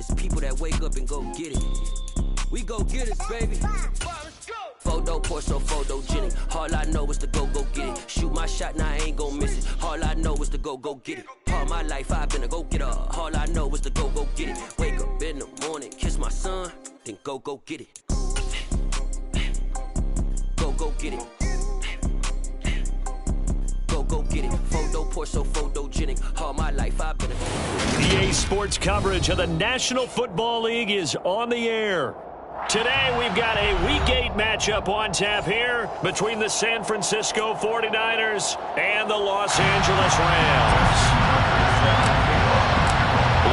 It's people that wake up and go get it. We go get it, baby. Photo, Porsche, photogenic. All I know is to go get it. Shoot my shot, now I ain't gon' miss it. All I know is to go get it. All my life I've been a go-getter. All I know is to go get it. Wake up in the morning, kiss my son, then go get it. Go get it. Go get it. Photo, Porsche, photogenic. All my life I've been a EA Sports coverage of the National Football League is on the air. Today, we've got a Week 8 matchup on tap here between the San Francisco 49ers and the Los Angeles Rams.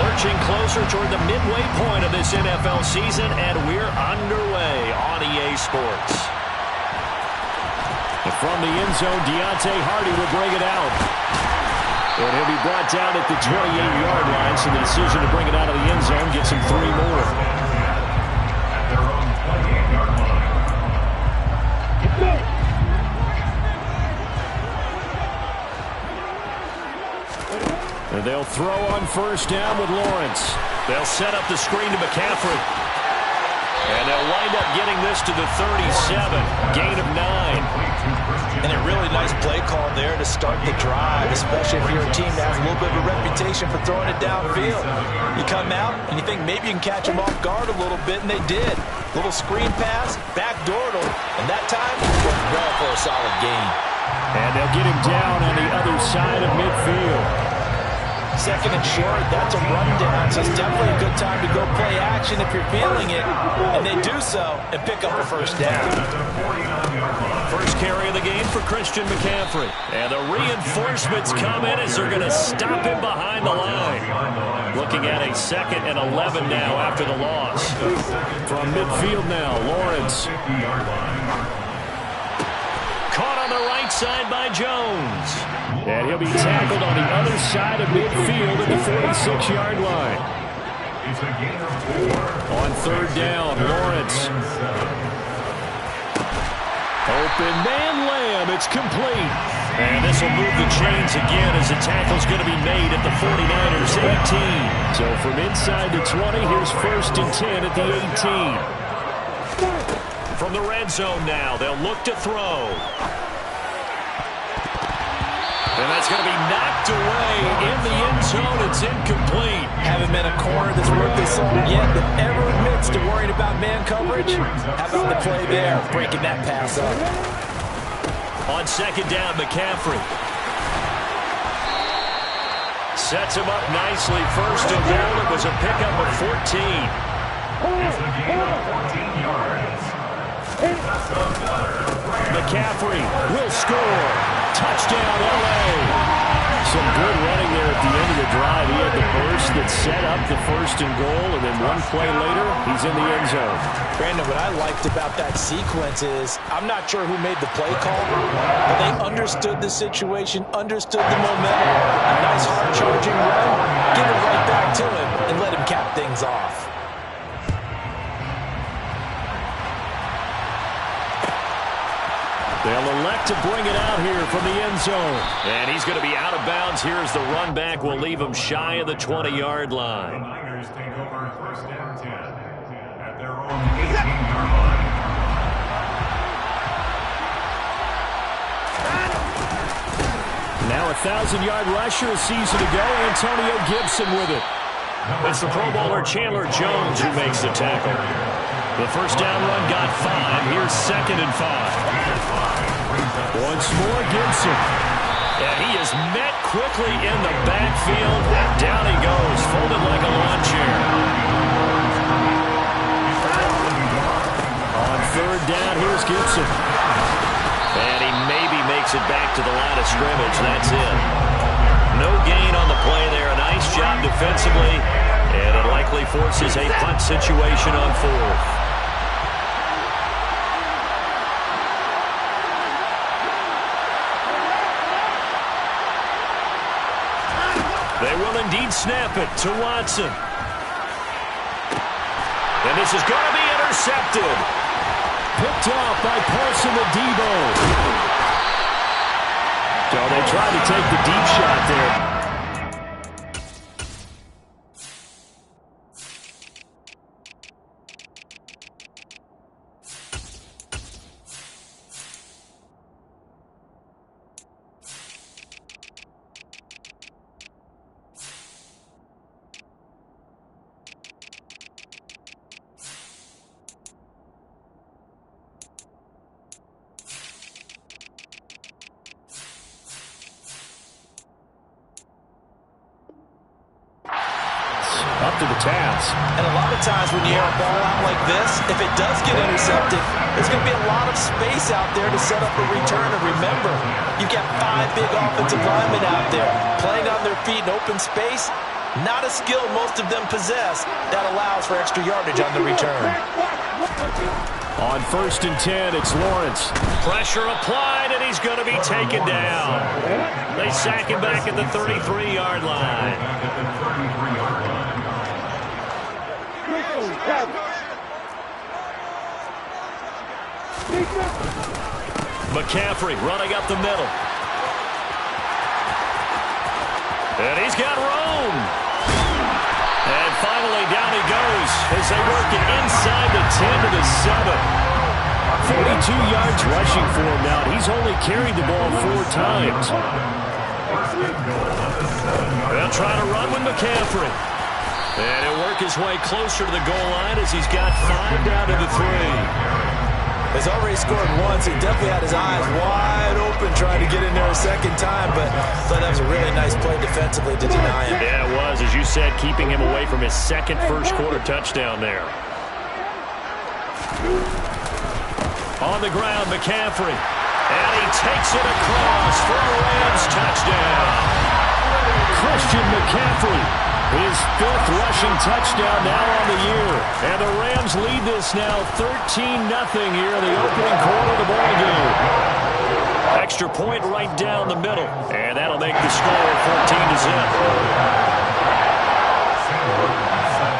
Lurching closer toward the midway point of this NFL season, and we're underway on EA Sports. And from the end zone, Deontay Hardy will bring it out. And he'll be brought down at the 28-yard line, so the decision to bring it out of the end zone gets him 3 more. And they'll throw on first down with Lawrence. They'll set up the screen to McCaffrey. And they'll wind up getting this to the 37. Gain of 9. And a really nice play call there to start the drive, especially if you're a team that has a little bit of a reputation for throwing it downfield. You come out and you think maybe you can catch them off guard a little bit, and they did. Little screen pass, backdoored them, and that time went well for a solid gain. And they'll get him down on the other side of midfield. Second and short, that's a rundown, so it's definitely a good time to go play action if you're feeling it. And they do so and pick up a first down. First carry of the game for Christian McCaffrey. And the reinforcements come in as they're going to stop him behind the line. Looking at a 2nd and 11 now after the loss. From midfield now, Lawrence. Caught on the right side by Jones. And he'll be tackled on the other side of midfield at the 46-yard line. On third down, Lawrence. Open man, Lamb. It's complete. And this will move the chains again as the tackle's going to be made at the 49ers 18. So from inside the 20, here's 1st and 10 at the 18. From the red zone now, they'll look to throw. And that's going to be knocked away in the end zone. It's incomplete. Haven't been a corner that's worked this long yet that ever admits to worrying about man coverage. How about the play there, breaking that pass up? On second down, McCaffrey. Sets him up nicely. First and goal. It was a pickup of 14. It's a gain of 14 yards. McCaffrey will score. Touchdown, L.A. Some good running there at the end of the drive. He had the burst that set up the 1st and goal, and then one play later, he's in the end zone. Brandon, what I liked about that sequence is I'm not sure who made the play call, but they understood the situation, understood the momentum. A nice hard-charging run, give it right back to him, and let him cap things off. They'll elect to bring it out here from the end zone. And he's going to be out of bounds here as the run back will leave him shy of the 20-yard line. The Niners take over 1st and 10 at their own 18-yard line. Now a 1,000-yard rusher, a season ago. Antonio Gibson with it. It's the Pro Bowler Chandler Jones who makes the tackle. The first down run got 5. Here's 2nd and 5. Once more, Gibson. And he is met quickly in the backfield. Down he goes, folded like a lawn chair. On third down, here's Gibson. And he maybe makes it back to the line of scrimmage. That's it. No gain on the play there. A nice job defensively. And it likely forces a punt situation on 4th. They will indeed snap it to Watson. And this is going to be intercepted. Picked off by Paulson Adebo. So they tried to take the deep shot there. up to the task. And a lot of times when you air a ball out like this, if it does get intercepted, there's going to be a lot of space out there to set up a return. And remember, you've got 5 big offensive linemen out there playing on their feet in open space. Not a skill most of them possess that allows for extra yardage on the return. On 1st and 10, it's Lawrence. Pressure applied, and he's going to be taken down. They sack him back at the 33-yard line. McCaffrey running up the middle. And he's got room. And finally, down he goes as they work it inside the 10 to the 7. 42 yards rushing for him now. He's only carried the ball 4 times. They'll try to run with McCaffrey. And he'll work his way closer to the goal line as he's got 5 down to the 3. He's already scored once. He definitely had his eyes wide open trying to get in there a second time, but I thought that was a really nice play defensively to deny him. Yeah, it was, as you said, keeping him away from his second first-quarter touchdown there. On the ground, McCaffrey. And he takes it across for a Rams touchdown. Christian McCaffrey, his 5th rushing touchdown now on the year. And the Rams lead this now 13-0 here in the opening quarter of the ballgame. Extra point right down the middle. And that'll make the score 14-0.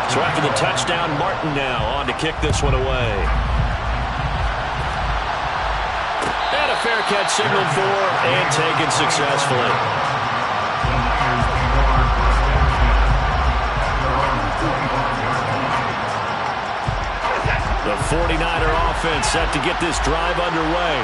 So after the touchdown, Martin now on to kick this one away. And a fair catch signaled for and taken successfully. The 49er offense set to get this drive underway.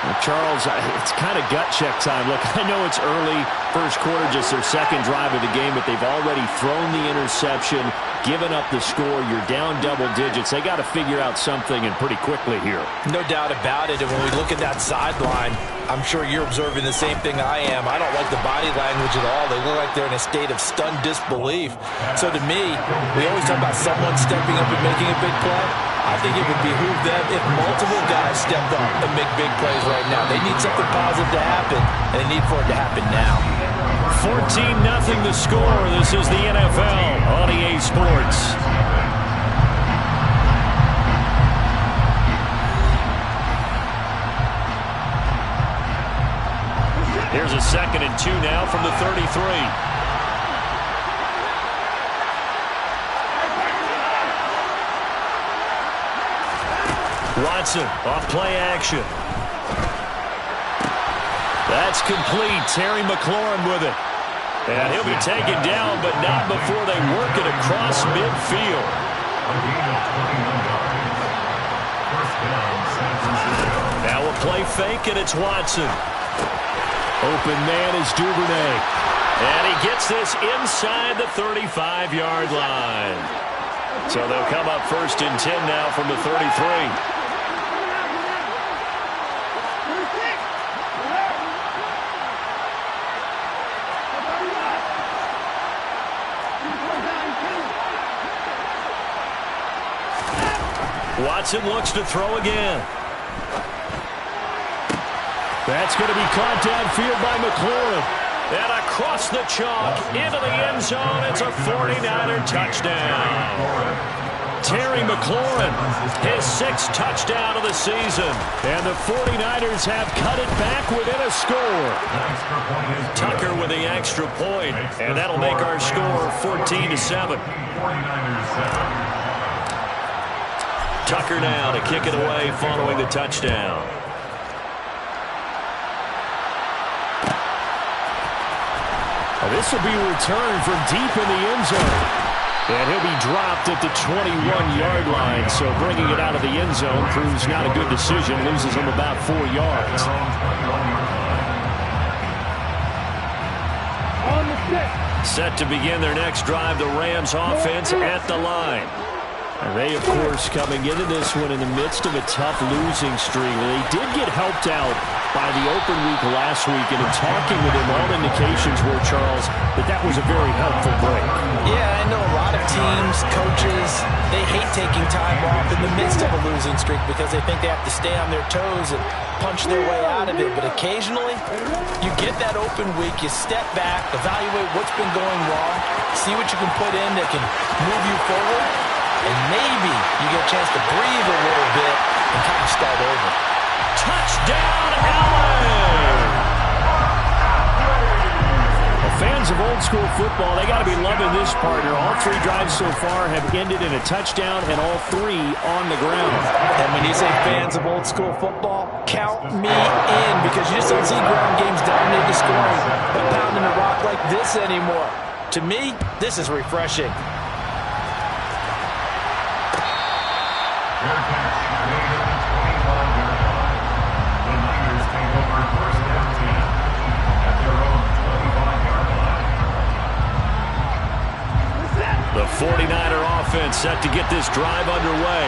Well, Charles, it's kind of gut check time. Look, I know it's early, first quarter, just their second drive of the game, but they've already thrown the interception, given up the score. You're down double digits. They got to figure out something, and pretty quickly here. No doubt about it. And when we look at that sideline, I'm sure you're observing the same thing I am. I don't like the body language at all. They look like they're in a state of stunned disbelief. So to me, we always talk about someone stepping up and making a big play. I think it would behoove them if multiple guys stepped up and make big plays right now. They need something positive to happen, and they need for it to happen now. 14-0 the score. This is the NFL on EA Sports. Here's a 2nd and 2 now from the 33. Watson off play action. That's complete. Terry McLaurin with it. And he'll be taken down, but not before they work it across midfield. Now a play fake, and it's Watson. Open man is Duvernay. And he gets this inside the 35-yard line. So they'll come up 1st and 10 now from the 33. Watson looks to throw again. That's going to be caught downfield by McLaurin. And across the chalk into the end zone. It's a 49er touchdown. Terry McLaurin, his 6th touchdown of the season. And the 49ers have cut it back within a score. Tucker with the extra point. And that'll make our score 14-7. Tucker now to kick it away following the touchdown. This will be returned from deep in the end zone. And he'll be dropped at the 21-yard line. So bringing it out of the end zone proves not a good decision. Loses him about 4 yards. Set to begin their next drive, the Rams offense at the line. And they, of course, coming into this one in the midst of a tough losing streak. They did get helped out by the open week last week, and in talking with him, all indications were, Charles, that was a very helpful break. Yeah, I know a lot of GMs, coaches, they hate taking time off in the midst of a losing streak because they think they have to stay on their toes and punch their way out of it. But occasionally, you get that open week, you step back, evaluate what's been going wrong, see what you can put in that can move you forward, and maybe you get a chance to breathe a little bit and kind of start over. Touchdown, Allen! Fans of old-school football, they got to be loving this partner. All 3 drives so far have ended in a touchdown, and all 3 on the ground. And when you say fans of old-school football, count me in, because you just don't see ground games dominate the scoring, but pounding the rock like this anymore. To me, this is refreshing. The 49er offense set to get this drive underway.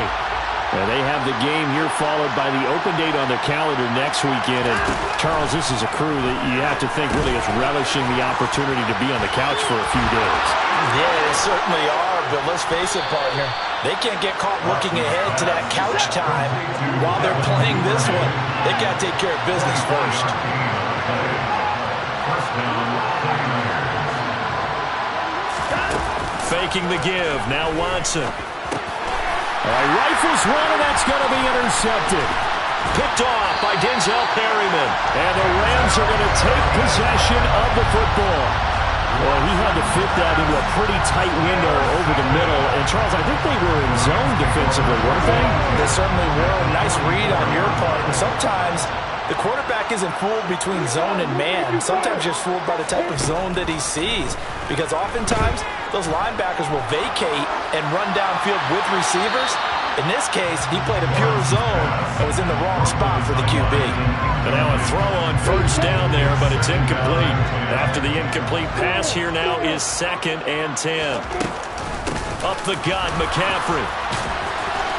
And they have the game here followed by the open date on their calendar next weekend. And Charles, this is a crew that you have to think really is relishing the opportunity to be on the couch for a few days. Yeah, they certainly are, but let's face it, partner. They can't get caught looking ahead to that couch time while they're playing this one. They got to take care of business first. Faking the give. Now Watson. All right, rifles one, and that's going to be intercepted. Picked off by Denzel Perryman. And the Rams are going to take possession of the football. Well, he had to fit that into a pretty tight window over the middle. And, Charles, I think they were in zone defensively, weren't they? They certainly were. Nice read on your part. And sometimes the quarterback isn't fooled between zone and man. Sometimes you're fooled by the type of zone that he sees. Because oftentimes, those linebackers will vacate and run downfield with receivers. In this case, he played a pure zone and was in the wrong spot for the QB. And now a throw on first down there, but it's incomplete. After the incomplete pass, here now is 2nd and 10. Up the gut, McCaffrey.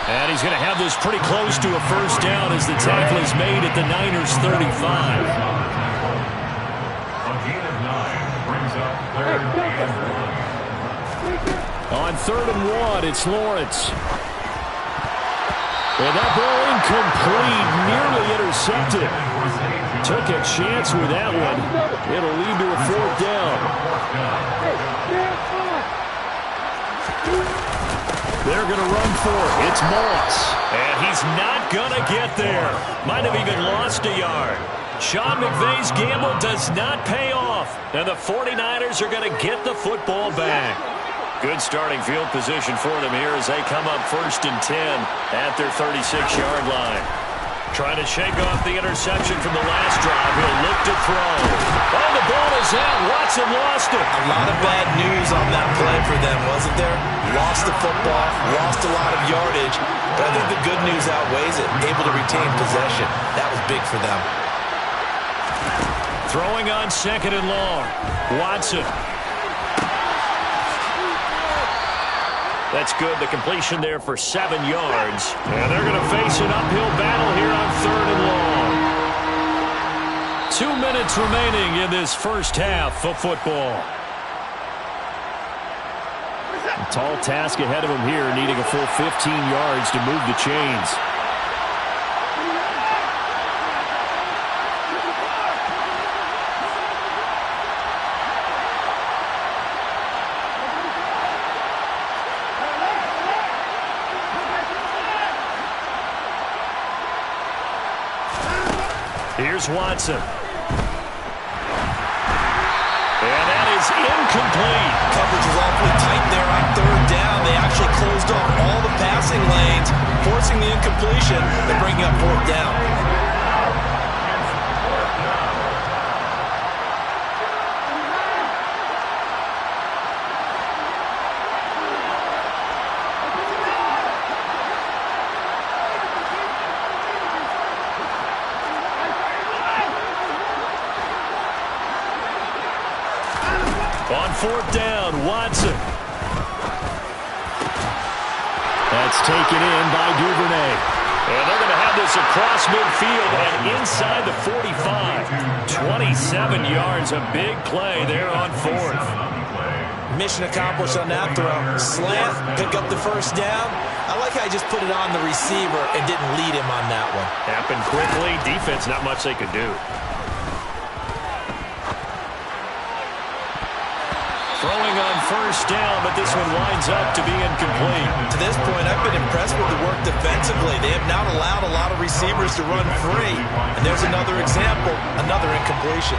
And he's going to have this pretty close to a first down as the tackle is made at the Niners' 35. A gain of 9 brings up 3rd and 1. On 3rd and 1, it's Lawrence. And that ball incomplete, nearly intercepted. Took a chance with that one. It'll lead to a 4th down. They're going to run for it. It's Moss. And he's not going to get there. Might have even lost a yard. Sean McVay's gamble does not pay off. And the 49ers are going to get the football back. Good starting field position for them here as they come up 1st and 10 at their 36-yard line. Trying to shake off the interception from the last drive. He'll look to throw. Oh, the ball is out. Watson lost it. A lot of bad news on that play for them, wasn't there? Lost the football, lost a lot of yardage, but I think the good news outweighs it. Able to retain possession. That was big for them. Throwing on 2nd and long. Watson. That's good. The completion there for 7 yards. And they're going to face an uphill battle here on 3rd and long. 2 minutes remaining in this first half of football. A tall task ahead of him here, needing a full 15 yards to move the chains. Here's Watson. And that is incomplete. Coverage was awfully tight there on 3rd down. They actually closed off all the passing lanes, forcing the incompletion and bringing up 4th down. On 4th down, Watson. That's taken in by Duvernay. And they're going to have this across midfield and inside the 45. 27 yards, a big play there on 4th. Mission accomplished on that throw. Slant, pick up the first down. I like how he just put it on the receiver and didn't lead him on that one. Happened quickly. Defense, not much they could do. Throwing on first down, but this one winds up to be incomplete. To this point, I've been impressed with the work defensively. They have not allowed a lot of receivers to run free. And there's another example, another incompletion.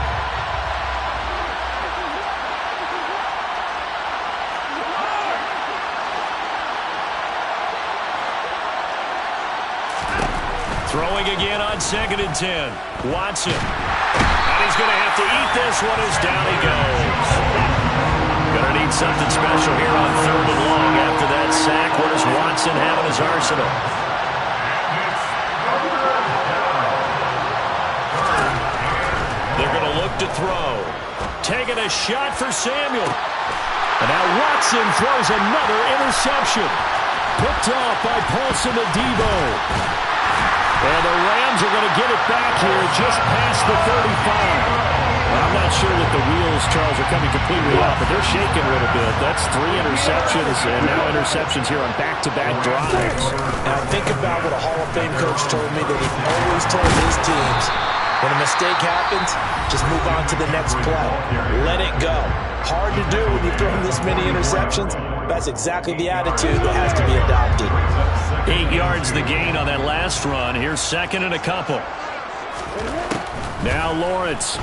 Throwing again on 2nd and 10. Watson. And he's going to have to eat this one as down he goes. Going to need something special here on 3rd and long after that sack. What does Watson have in his arsenal? They're going to look to throw. Taking a shot for Samuel. And now Watson throws another interception. Picked off by Paulson Adebo. And the Rams are going to get it back here just past the 35. I'm not sure that the wheels, Charles, are coming completely off, but they're shaking a little bit. That's 3 interceptions, and now interceptions here on back-to-back drives. Now think about what a Hall of Fame coach told me that he always told his teams. When a mistake happens, just move on to the next play. Let it go. Hard to do when you throw this many interceptions. That's exactly the attitude that has to be adopted. 8 yards the gain on that last run. Here's 2nd and a couple. Now Lawrence.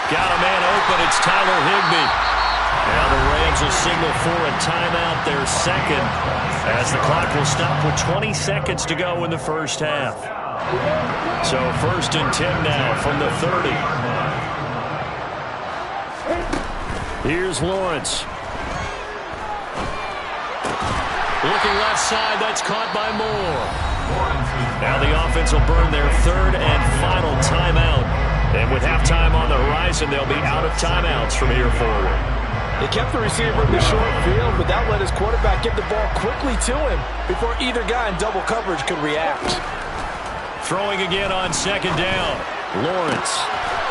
Got a man open. It's Tyler Higbee. Now the Rams will signal for a timeout, their second, as the clock will stop with 20 seconds to go in the first half. So 1st and 10 now from the 30. Here's Lawrence. Looking left side, that's caught by Moore. Now the offense will burn their 3rd and final timeout. And with halftime on the horizon, they'll be out of timeouts from here forward. They kept the receiver in the short field, but that let his quarterback get the ball quickly to him before either guy in double coverage could react. Throwing again on 2nd down. Lawrence.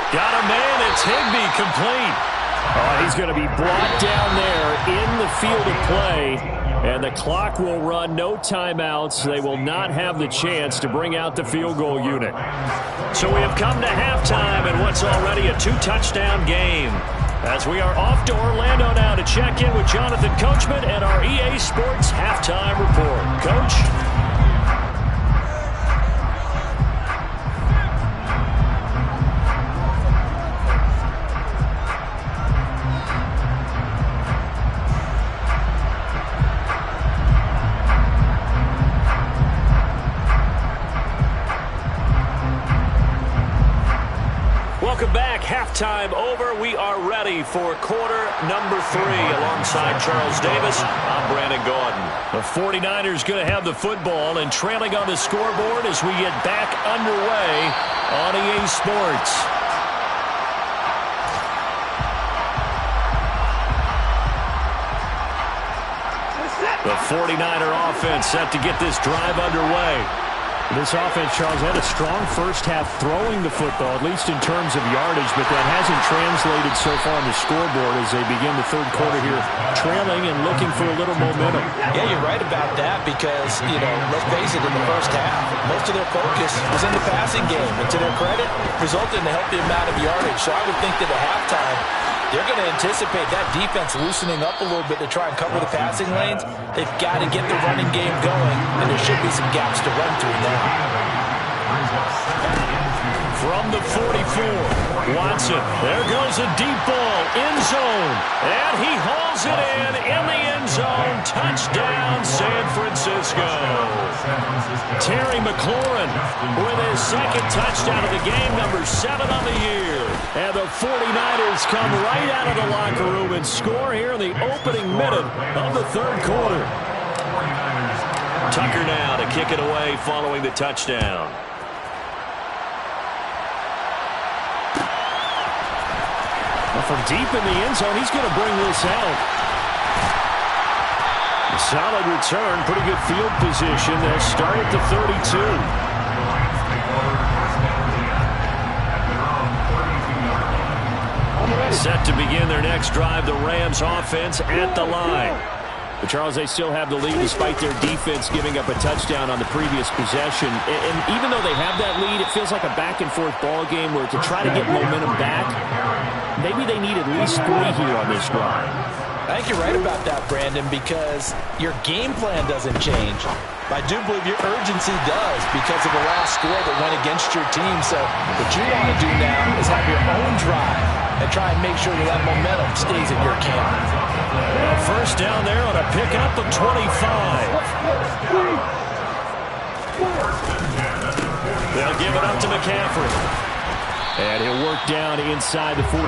Got a man, it's Higbee, complete. He's going to be brought down there in the field of play, and the clock will run, no timeouts. They will not have the chance to bring out the field goal unit. So we have come to halftime in what's already a 2-touchdown game, as we are off to Orlando now to check in with Jonathan Coachman and our EA Sports Halftime Report. Coach? Welcome back. Halftime over. We are ready for quarter number 3. Alongside Charles Davis, I'm Brandon Gaudin. The 49ers going to have the football and trailing on the scoreboard as we get back underway on EA Sports. The 49er offense set to get this drive underway. This offense, Charles, had a strong first half throwing the football, at least in terms of yardage, but that hasn't translated so far on the scoreboard as they begin the 3rd quarter here, trailing and looking for a little momentum. Yeah, you're right about that because, let's face it, in the first half, most of their focus was in the passing game. And to their credit, resulted in a healthy amount of yardage. So I would think that at halftime, they're going to anticipate that defense loosening up a little bit to try and cover the passing lanes. They've got to get the running game going, and there should be some gaps to run through now. From the 44, Watson. There goes a deep ball, end zone. And he hauls it in the end zone. Touchdown, San Francisco. Terry McLaurin with his 2nd touchdown of the game, number 7 on the year. And the 49ers come right out of the locker room and score here in the opening minute of the 3rd quarter. Tucker now to kick it away following the touchdown. From deep in the end zone, he's going to bring this out. A solid return, pretty good field position. They'll start at the 32. Set to begin their next drive, the Rams offense at the line. But Charles, they still have the lead despite their defense giving up a touchdown on the previous possession. And even though they have that lead, it feels like a back-and-forth ball game where to try to get momentum back, maybe they need at least 3 here on this drive. I think you're right about that, Brandon, because your game plan doesn't change. I do believe your urgency does because of the last score that went against your team. So what you want to do now is have your own drive and try and make sure that momentum stays in your camp. First down there on a pickup of 25. They'll give it up to McCaffrey. And he'll work down inside the 45.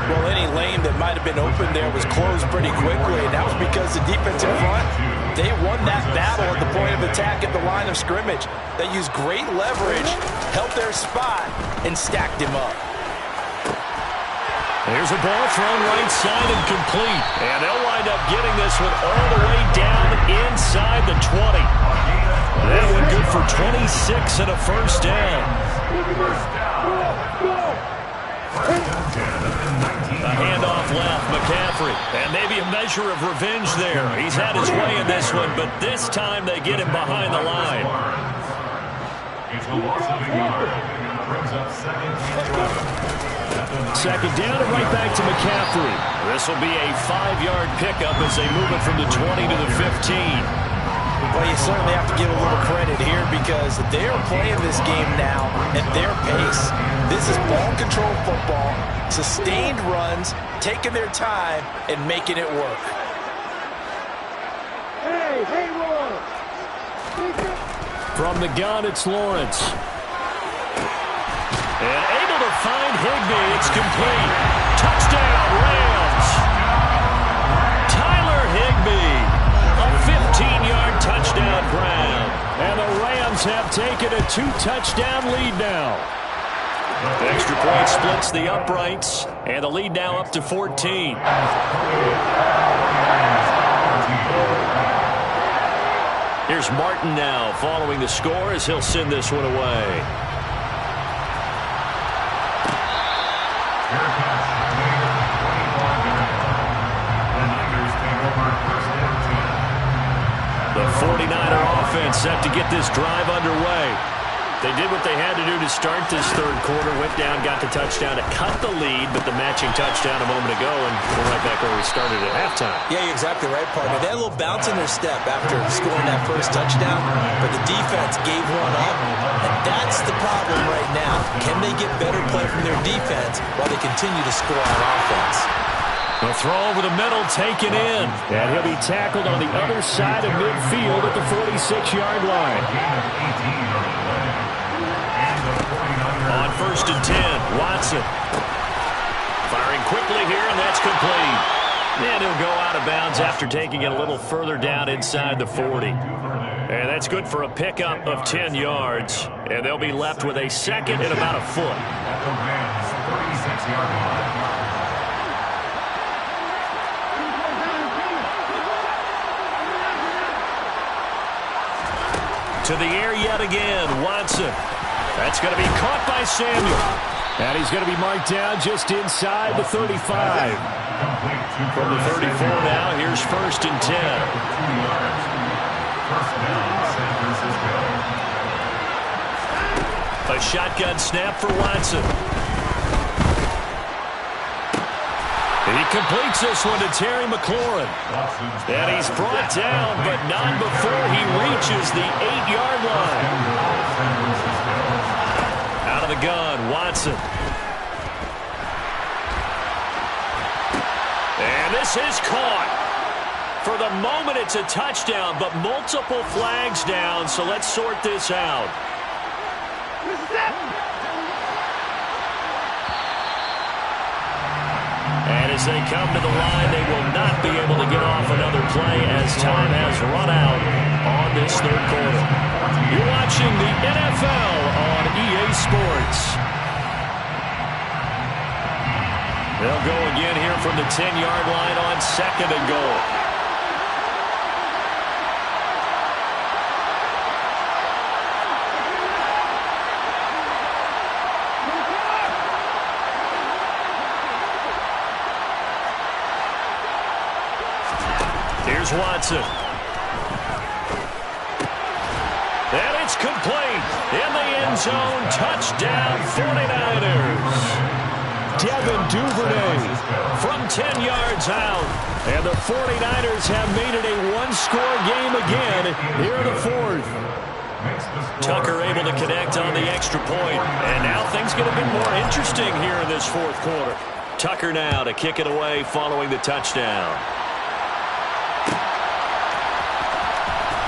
Well, any lane that might have been open there was closed pretty quickly, and that was because the defense in front, they won that battle at the point of attack at the line of scrimmage. They used great leverage, held their spot, and stacked him up. Here's a ball thrown right side and complete. And they'll wind up getting this one all the way down inside the 20. That one good for 26 and a first down. A handoff left, McCaffrey. And maybe a measure of revenge there. He's had his way in this one, but this time they get him behind the line. It's a loss of a yard. Brings up Second down and right back to McCaffrey. This will be a 5-yard pickup as they move it from the 20 to the 15. Well, you certainly have to give a little credit here because they are playing this game now at their pace. This is ball control football, sustained runs, taking their time, and making it work. From the gun, it's Lawrence. And able to find Higbee. It's complete. Touchdown, Rams. Tyler Higbee. A 15-yard touchdown grab. And the Rams have taken a 2-touchdown lead now. Extra point splits the uprights. And the lead now up to 14. Here's Martin now following the score as he'll send this one away. The 49er offense set to get this drive underway. They did what they had to do to start this third quarter, went down, got the touchdown to cut the lead, but the matching touchdown a moment ago, and we're right back where we started at halftime. Yeah, you're exactly right, partner. They had a little bounce in their step after scoring that first touchdown, but the defense gave one up, and that's the problem right now. Can they get better play from their defense while they continue to score on offense? The throw over the middle taken in, and he'll be tackled on the other side of midfield at the 46-yard line. On 1st and 10, Watson. Firing quickly here, and that's complete. And he'll go out of bounds after taking it a little further down inside the 40. And that's good for a pickup of 10 yards. And they'll be left with a second and about a foot. To the air yet again, Watson. That's going to be caught by Samuel. And he's going to be marked down just inside the 35. From the 34 now, here's 1st and 10. A shotgun snap for Watson. He completes this one to Terry McLaurin. And he's brought down, but not before he reaches the 8-yard line. Out of the gun, Watson. And this is caught. For the moment, it's a touchdown, but multiple flags down, so let's sort this out. And as they come to the line, they will not be able to get off another play as time has run out on this third quarter. You're watching the NFL on EA Sports. They'll go again here from the 10-yard line on 2nd and goal. Here's Watson. And it's complete. In the end zone. Touchdown 49ers. Devin Duvernay from 10 yards out. And the 49ers have made it a one-score game again here in the fourth. Tucker able to connect on the extra point. And now things get a bit more interesting here in this fourth quarter. Tucker now to kick it away following the touchdown.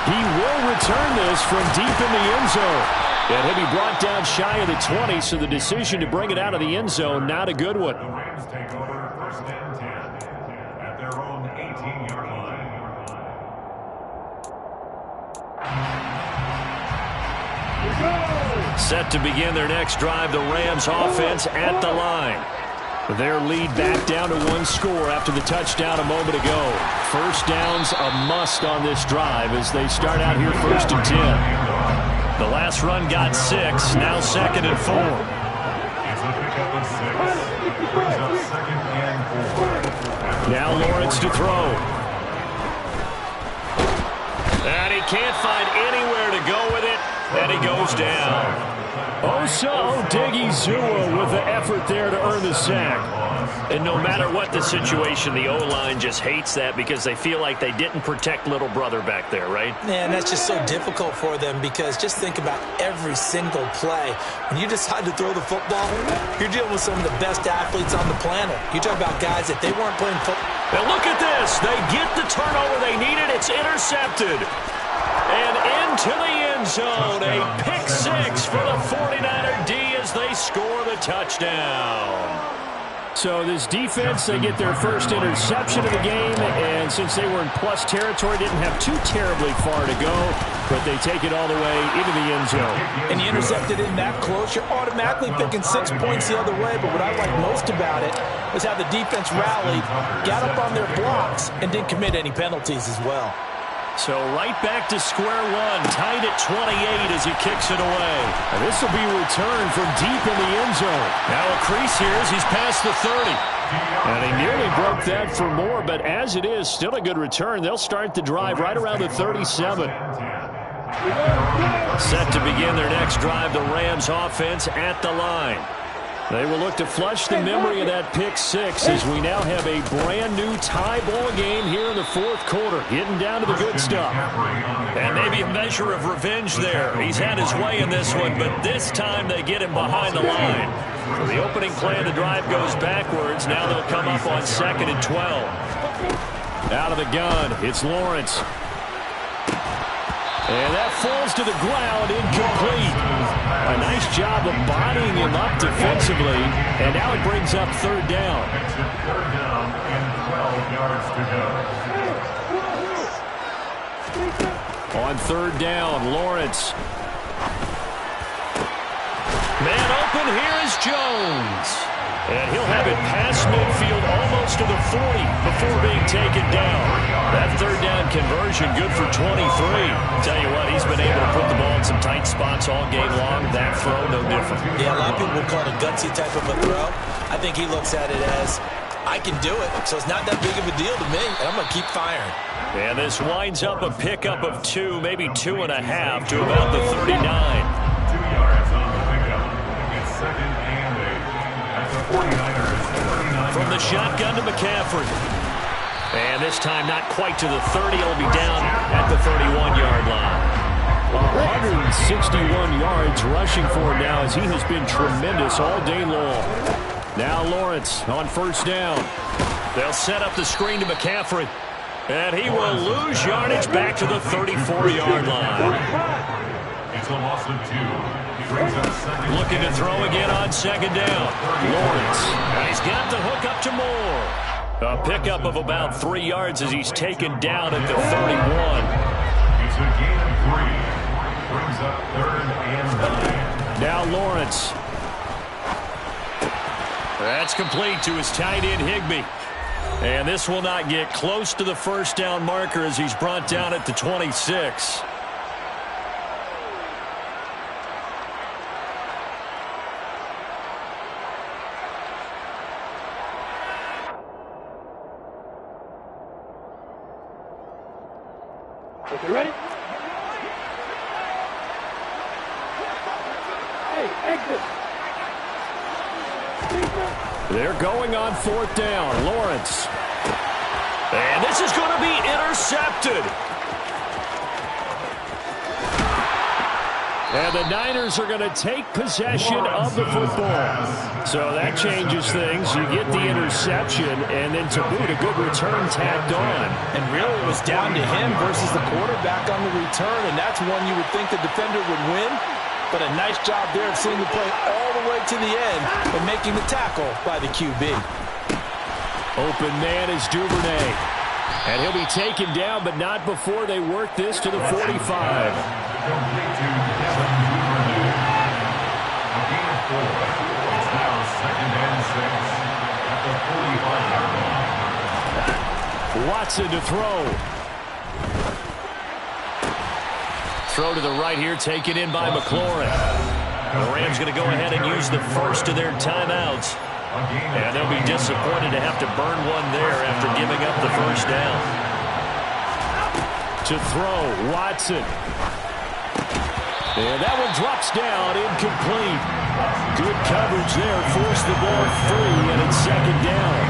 He will return this from deep in the end zone. And he'll be brought down shy of the 20, so the decision to bring it out of the end zone, not a good one. The Rams take over first and 10 at their own 18-yard line. Set to begin their next drive, the Rams offense at the line. Their lead back down to one score after the touchdown a moment ago. First down's a must on this drive as they start out here first and 10. The last run got 6, now second and 4. It's a pickup of 6. Brings up second and 4. Now Lawrence to throw. And he can't find anywhere to go with it, and he goes down. Osa Odighizuwa with the effort there to earn the sack. And no matter what the situation, the O-line just hates that because they feel like they didn't protect little brother back there, right? Man, that's just so difficult for them because just think about every single play. When you decide to throw the football, you're dealing with some of the best athletes on the planet. You talk about guys that they weren't playing football. Now look at this. They get the turnover they needed. It's intercepted. And into the end zone, a pick 6 for the 49er D as they score the touchdown. So this defense, they get their first interception of the game, and since they were in plus territory, didn't have too terribly far to go, but they take it all the way into the end zone. And you intercepted in that close, you're automatically picking 6 points the other way, but what I like most about it was how the defense rallied, got up on their blocks, and didn't commit any penalties as well. So right back to square one, tied at 28 as he kicks it away. And this will be returned from deep in the end zone. Now a crease here as he's past the 30. And he nearly broke that for more, but as it is, still a good return. They'll start the drive right around the 37. Set to begin their next drive, the Rams offense at the line. They will look to flush the memory of that pick 6 as we now have a brand new tie ball game here in the fourth quarter, getting down to the good stuff. And maybe a measure of revenge there. He's had his way in this one, but this time they get him behind the line. So the opening play of the drive goes backwards. Now they'll come up on 2nd and 12. Out of the gun, it's Lawrence. And that falls to the ground, incomplete. A nice job of bodying him up defensively, and now it brings up third down. Makes it third down and 12 yards to go. On third down, Lawrence. Man open, here is Jones. And he'll have it past midfield almost to the 40 before being taken down. That third down conversion good for 23. Tell you what, he's been able to put the ball in some tight spots all game long. That throw, no different. Yeah, a lot of people would call it a gutsy type of a throw. I think he looks at it as, I can do it, so it's not that big of a deal to me, and I'm going to keep firing. And this winds up a pickup of 2, maybe 2.5 to about the 39. 2 yards on the pickup. It's second and 8. That's the 49ers. From the shotgun to McCaffrey. And this time not quite to the 30. It'll be down at the 31-yard line. 161 yards rushing for him now as he has been tremendous all day long. Now Lawrence on first down. They'll set up the screen to McCaffrey. And he will lose yardage back to the 34-yard line. It's a loss of 2. Looking to throw again on second down. Lawrence. And he's got the hook up to Moore. A pickup of about 3 yards as he's taken down at the 31. It's a gain of 3. Brings up third and 9. Now Lawrence. That's complete to his tight end, Higbee. And this will not get close to the first down marker as he's brought down at the 26. Okay, ready? Hey, exit. They're going on 4th down. Lawrence. And this is going to be intercepted. And the Niners are going to take possession of the football. So that changes things. You get the interception, and then to boot, a good return tacked on. And really it was down to him versus the quarterback on the return, and that's one you would think the defender would win. But a nice job there of seeing the play all the way to the end and making the tackle by the QB. Open man is Duvernay. And he'll be taken down, but not before they work this to the 45. Watson to throw. Throw to the right here, taken in by McLaurin. The Rams going to go ahead and use the first of their timeouts. And they'll be disappointed to have to burn one there after giving up the first down. To throw, Watson. And that one drops down, incomplete. Good coverage there, forced the ball free, and it's 2nd down.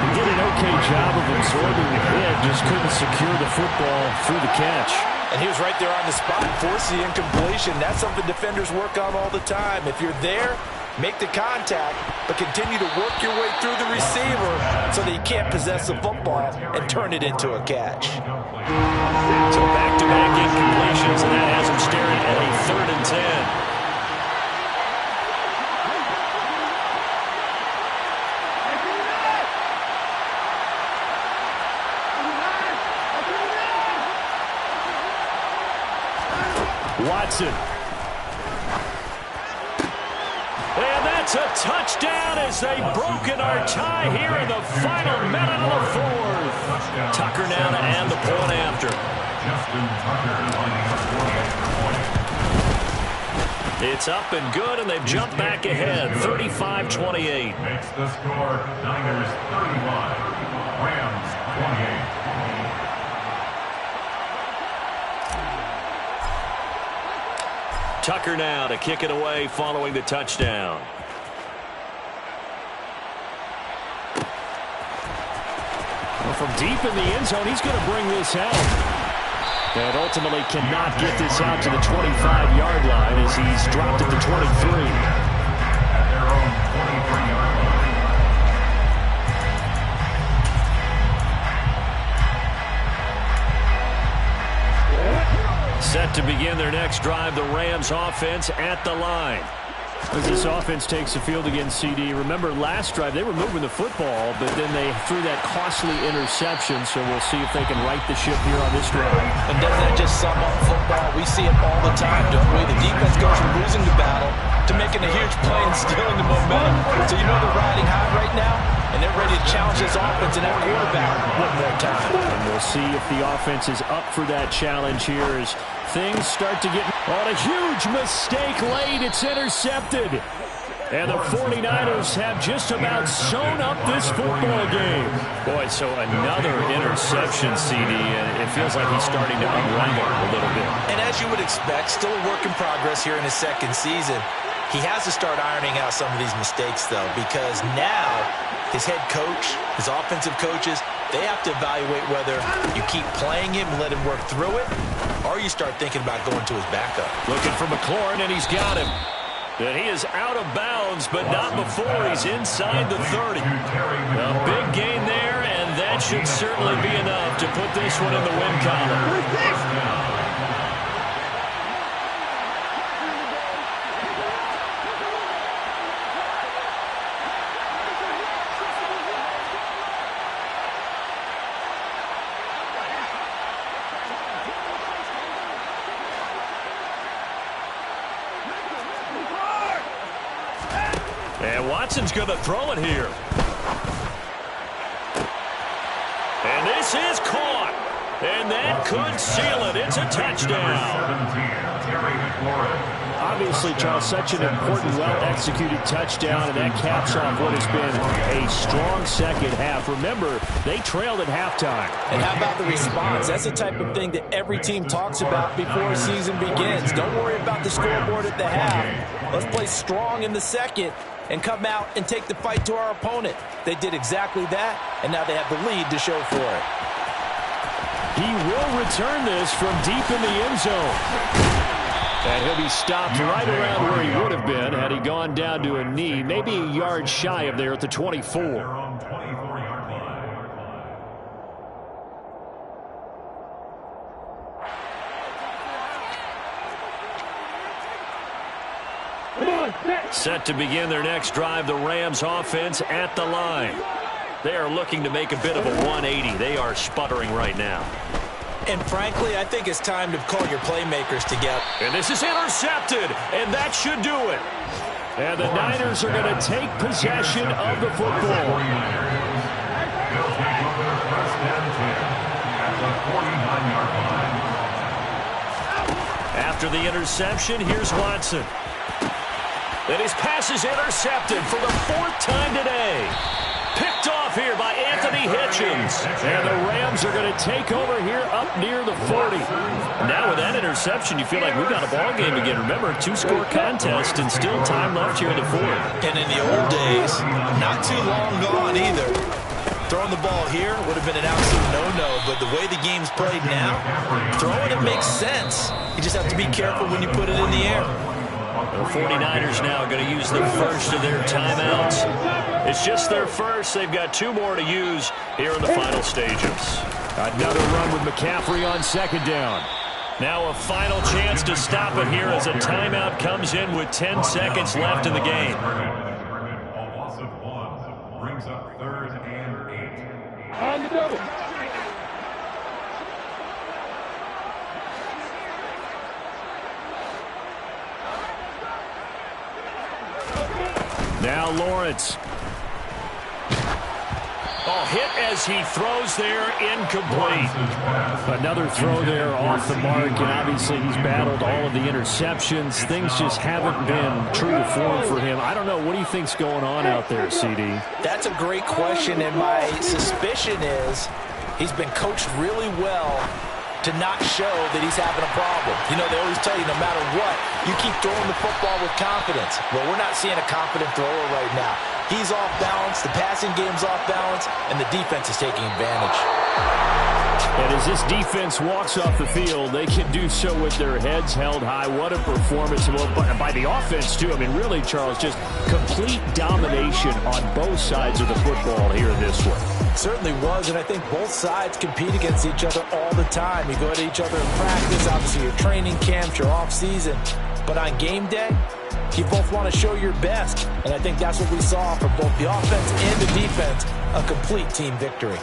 He did an okay job of absorbing the hit, just couldn't secure the football through the catch. And he was right there on the spot, forced the incompletion. That's something defenders work on all the time. If you're there, make the contact, but continue to work your way through the receiver so that you can't possess the football and turn it into a catch. So back-to-back incompletions, and that has him staring at a 3rd and 10. Watson. And that's a touchdown as they've broken our tie here in the final minute of the 4th. Tucker now to add the point after. Justin Tucker lining up for it. It's up and good, and they've jumped back ahead, 35-28. Makes the score Niners 31, Rams 28. Tucker now to kick it away following the touchdown. Well, from deep in the end zone, he's going to bring this out. And ultimately cannot get this out to the 25-yard line as he's dropped at the 23. At their own 23-yard line. Set to begin their next drive, the Rams offense at the line. As this offense takes the field against CD, remember last drive they were moving the football, but then they threw that costly interception, so we'll see if they can right the ship here on this drive. And doesn't that just sum up football? We see it all the time, don't we? The defense goes from losing the battle to making a huge play and stealing the momentum. So you know they're riding high right now, and they're ready to challenge this offense and that quarterback one more time. And we'll see if the offense is up for that challenge here as things start to get on a huge mistake late. It's intercepted. And the 49ers have just about sewn up this football game. Boy, so another interception, CD, and it feels like he's starting to unravel a little bit. And as you would expect, still a work in progress here in his 2nd season. He has to start ironing out some of these mistakes, though, because now his head coach, his offensive coaches, they have to evaluate whether you keep playing him and let him work through it, or you start thinking about going to his backup. Looking for McLaurin, and he's got him. And he is out of bounds, but not before he's inside the 30. A big gain there, and that should certainly be enough to put this one in the win column. And Watson's going to throw it here. And this is caught. And that could seal it. It's a touchdown. 17, Terry McLaurin. Obviously, Charles, such an important, well-executed touchdown, and that caps off what has been a strong second half. Remember, they trailed at halftime. And how about the response? That's the type of thing that every team talks about before a season begins. Don't worry about the scoreboard at the half. Let's play strong in the second and come out and take the fight to our opponent. They did exactly that, and now they have the lead to show for it. He will return this from deep in the end zone. And he'll be stopped right around where he would have been had he gone down to a knee, maybe a yard shy of there at the 24. They're on 24-yard line. Set to begin their next drive, the Rams offense at the line. They are looking to make a bit of a 180. They are sputtering right now. And frankly, I think it's time to call your playmakers together. And this is intercepted, and that should do it. And the Niners are going to take possession of the football. They'll take over first and 10 at the 49-yard line. After the interception, here's Watson. And his pass is intercepted for the 4th time today. Picked off here by Anthony Hitchens. And the Rams are going to take over here up near the 40. Now with that interception, you feel like we got a ball game again. Remember, 2-score contest and still time left here in the 4th. And in the old days, not too long gone either. Throwing the ball here would have been an absolute no-no, but the way the game's played now, throwing it makes sense. You just have to be careful when you put it in the air. The 49ers now going to use the first of their timeouts. It's just their first. They've got 2 more to use here in the final stages. Another run with McCaffrey on 2nd down. Now a final chance to stop it here as a timeout comes in with 10 seconds left in the game. A loss of 1 brings up 3rd and 8. On the double. Now Lawrence. Oh, hit as he throws there, incomplete. Another throw there off the mark, and obviously he's battled all of the interceptions. Things just haven't been true to form for him. I don't know. What do you think's going on out there, CD? That's a great question, and my suspicion is he's been coached really well to not show that he's having a problem. You know, they always tell you no matter what, you keep throwing the football with confidence. Well, we're not seeing a confident thrower right now. He's off balance, the passing game's off balance, and the defense is taking advantage. And as this defense walks off the field, they can do so with their heads held high. What a performance by the offense, too. I mean, really, Charles, just complete domination on both sides of the football here in this one. Certainly was, and I think both sides compete against each other all the time. You go to each other in practice, obviously your training camps, your off-season. But on game day, you both want to show your best. And I think that's what we saw from both the offense and the defense, a complete team victory.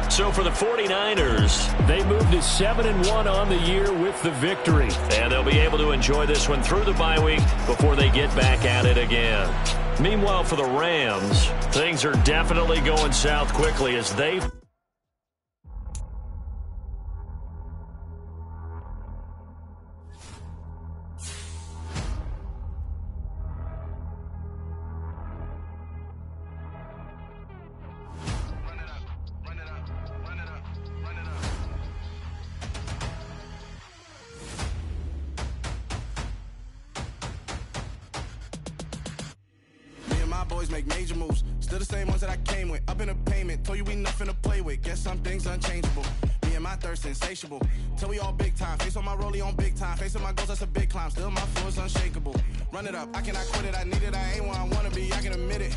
So for the 49ers, they moved to 7-1 on the year with the victory. And they'll be able to enjoy this one through the bye week before they get back at it again. Meanwhile, for the Rams, things are definitely going south quickly as they... Make major moves, still the same ones that I came with. Up in a payment, told you we nothing to play with. Guess some things unchangeable. Me and my thirst insatiable. Till we all big time. Face on my rollie on big time. Face on my goals, that's a big climb. Still my flow is unshakable. Run it up, I cannot quit it. I need it, I ain't where I wanna be. I can admit it.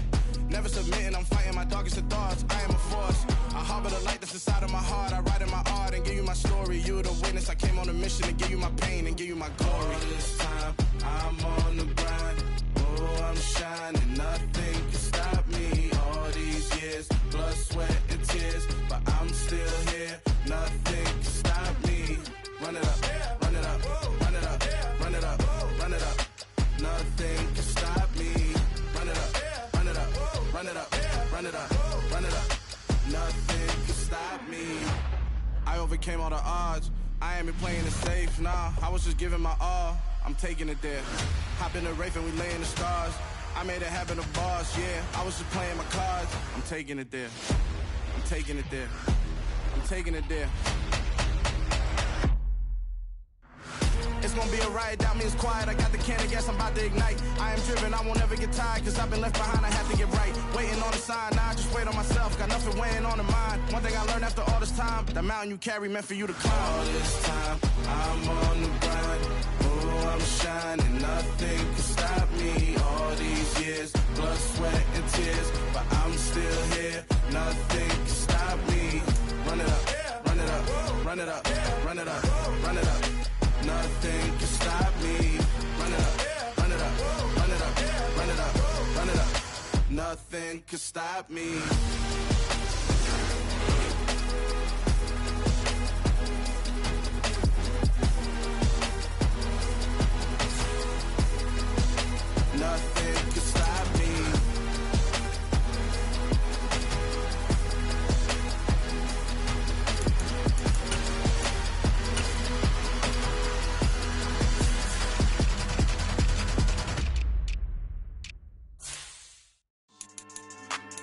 Never submitting, I'm fighting my darkest of thoughts. I am a force. I harbor the light that's inside of my heart. I write in my art and give you my story. You the witness. I came on a mission to give you my pain and give you my glory. All this time, I'm on the grind. Oh, I'm shining. Nothing can stop me. All these years, blood, sweat, and tears. But I'm still here. Nothing can stop me. Run it up, run it up, run it up, run it up, run it up. Nothing can stop me. Run it up, run it up, run it up, run it up, run it up. Nothing can stop me. stop me. I overcame all the odds. I ain't been playing it safe, nah. I was just giving my all. I'm taking it there. Hop in the Wraith and we lay in the stars. I made it happen to boss, yeah. I was just playing my cards. I'm taking it there. I'm taking it there. I'm taking it there. It's gonna be a riot, that means quiet. I got the can of gas, I'm about to ignite. I am driven, I won't ever get tired, cause I've been left behind, I have to get right. Waiting on the sign, now I just wait on myself. Got nothing weighing on the mind. One thing I learned after all this time, the mountain you carry meant for you to climb. All this time, I'm on the grind. Oh, I'm shining, nothing can stop me. All these years, blood, sweat, and tears, but I'm still here. Nothing can stop me. Run it up, run it up, run it up, run it up, run it up. Nothing can stop me. Run it up, run it up, run it up, run it up, run it up. Nothing can stop me. Nothing can stop me.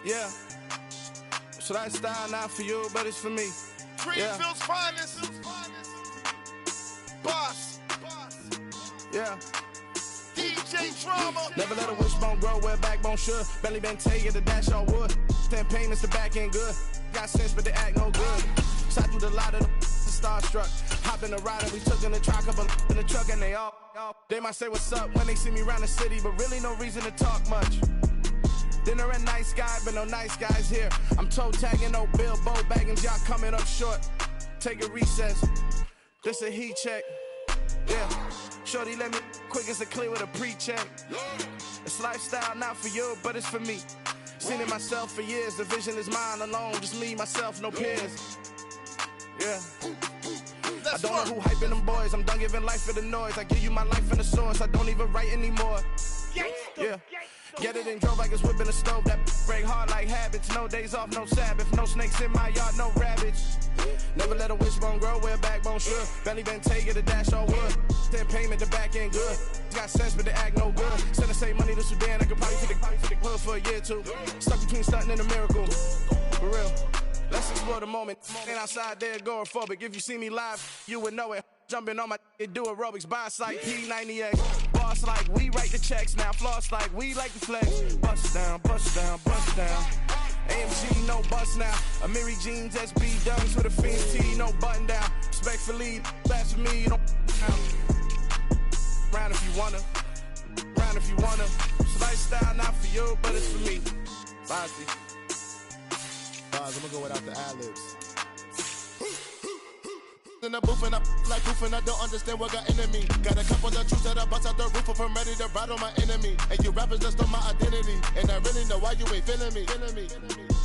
Yeah, so that style not for you, but it's for me. Greenville's finest. Boss. Yeah. DJ Drama. Never let a wishbone grow where backbone should. Belly been taking the dash all wood. 10 payments, the back end good. Got sense, but they act no good. Shot through the lot of the starstruck. Hop in the ride and we took in the truck, couple in the truck, and they all. They might say what's up when they see me around the city, but really no reason to talk much. Dinner and nice guy, but no nice guys here. I'm toe tagging, no Bilbo baggins, y'all coming up short. Take a recess. This a heat check. Yeah. Shorty let me quick as a clear with a pre-check. It's lifestyle not for you, but it's for me. Seen it myself for years. The vision is mine alone. Just me, myself, no peers. Yeah. I don't know who hyping them boys. I'm done giving life for the noise. I give you my life in the source. I don't even write anymore. Yeah. Get it and drove like it's whipping a stove. That break hard like habits. No days off, no Sabbath. No snakes in my yard, no rabbits. Never let a wishbone grow where backbone should. Belly been taking the dash all wood. 10 payment, the back end good. Got sense, but they act no good. Send the same money to Sudan. I could probably take the hood for a year or two. Stuck between stunting and a miracle. For real. Let's explore the moment. Ain't outside there agoraphobic. If you see me live, you would know it. Jumping on my do aerobics, boss like P90X. Boss like we write the checks now. Floss like we like the flex. Bust down, bust down, bust down. AMG, no bust now. Amiri jeans, SB dunks with a Fiends T, no button down. Respectfully, that's for me, you don't round if you wanna. Round if you wanna. It's lifestyle not for you, but it's for me. Bossy. I'm gonna go without the ad-libs. In the booth and I like proof and I don't understand what got into me. Got a couple of truths that I bust out the roof if I'm ready to ride on my enemy. And you rappers just stole my identity. And I really know why you ain't feeling me.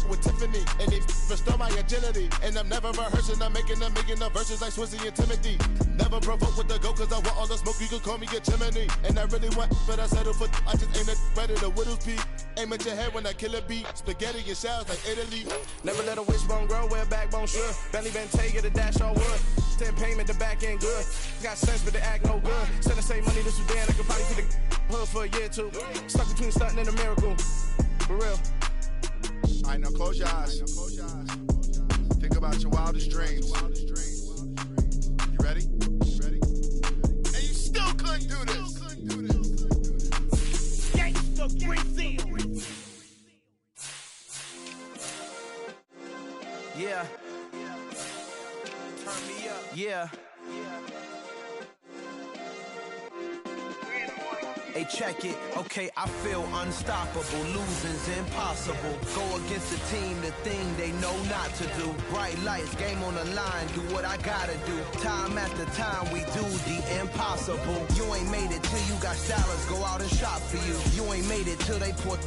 With Tiffany and they restore my agility. And I'm never rehearsing, I'm making a million of verses like Swizzy and Timothy. Never provoke with the go cause I want all the smoke, you can call me a chimney. And I really want, but I settle for I just ain't ready to Whittles Peak. Aim at your head when I kill a beat. Spaghetti and shells like Italy. Never let a wishbone grow where backbone should. Belly been taking the dash all wood. 10 payment, the back end good. Got sense, but they act no good. Send the same money to Sudan, I could probably take the hood for a year or two. Stuck between stunting and a miracle. For real. Alright, now close your eyes. Think about your wildest dreams. You ready? And you still couldn't do this. Gangsta Brazil. Yeah. Turn me up. Yeah. Hey, check it. Okay, I feel unstoppable. Losing's impossible. Go against the team, the thing they know not to do. Bright lights, game on the line. Do what I gotta do. Time after time, we do the impossible. You ain't made it till you got stylers go out and shop for you. You ain't made it till they put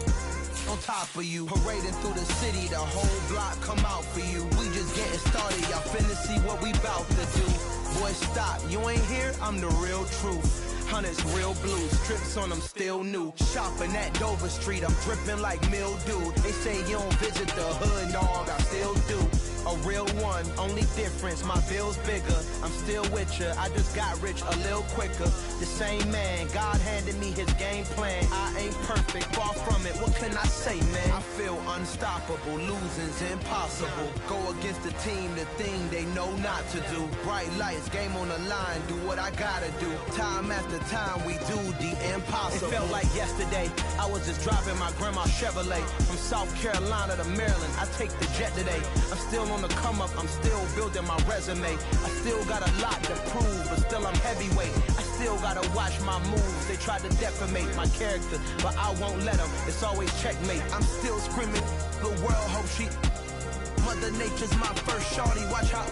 on top of you. Parading through the city, the whole block come out for you. We just getting started, y'all finna see what we bout to do. Boy, stop, you ain't here, I'm the real truth. Hunters, real blue, strips on them still new. Shopping at Dover Street, I'm dripping like mildew. They say you don't visit the hood, dog, I still do. A real one, only difference, my bill's bigger. I'm still with ya, I just got rich a little quicker. The same man, God handed me his game plan. I ain't perfect, far from it, what can I say, man? I feel unstoppable, losing's impossible. Go against the team, the thing they know not to do. Bright lights, game on the line, do what I gotta do. Time after time, we do the impossible. It felt like yesterday, I was just driving my grandma's Chevrolet from South Carolina to Maryland. I take the jet today. I'm still on the come up, I'm still building my resume. I still got a lot to prove, but still I'm heavyweight. I still gotta watch my moves. They tried to defamate my character, but I won't let them. It's always checkmate. I'm still screaming, the world hope she. Mother Nature's my first shorty, watch how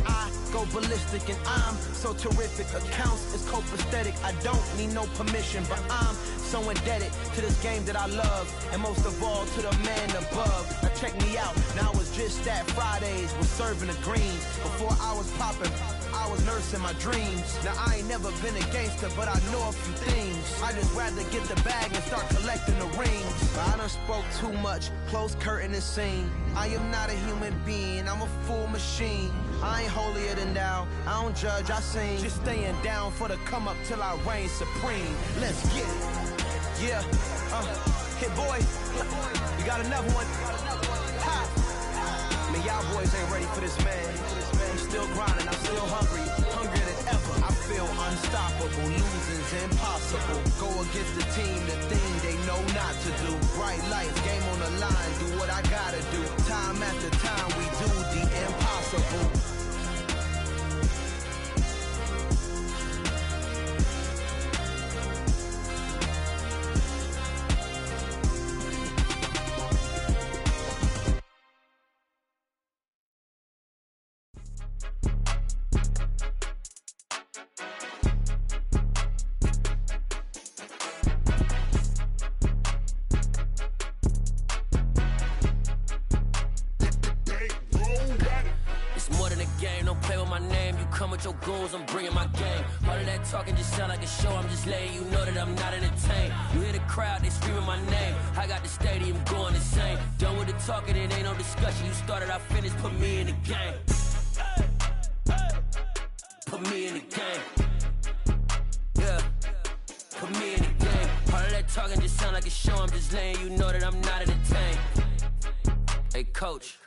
I go ballistic and I'm so terrific. Accounts is copacetic, I don't need no permission, but I'm so indebted to this game that I love, and most of all to the man above. Now check me out, now it was just that Fridays was serving the greens. Before I was popping, I was nursing my dreams. Now I ain't never been a gangster, but I know a few things. I just rather get the bag and start collecting the rings. I done spoke too much, close curtain and scene. I am not a human being, I'm a full machine. I ain't holier than thou, I don't judge, I sing. Just staying down for the come up till I reign supreme. Let's get it. Yeah, hit boy, you got another one. Ha. Man, y'all boys ain't ready for this, man. I'm still grinding, I'm still hungry, hungrier than ever. I feel unstoppable, losing's impossible. Go against the team, the thing they know not to do. Bright lights, game on the line, do what I gotta do. Time after time, we do the impossible. Your goons, I'm bringing my game. All of that talking just sound like a show. I'm just letting you know that I'm not entertained. You hear the crowd, they screaming my name. I got the stadium going insane. Done with the talking, it ain't no discussion. You started, I finished, put me in the game. Put me in the game. Yeah, put me in the game. All of that talking just sound like a show. I'm just letting you know that I'm not entertained. Hey, coach.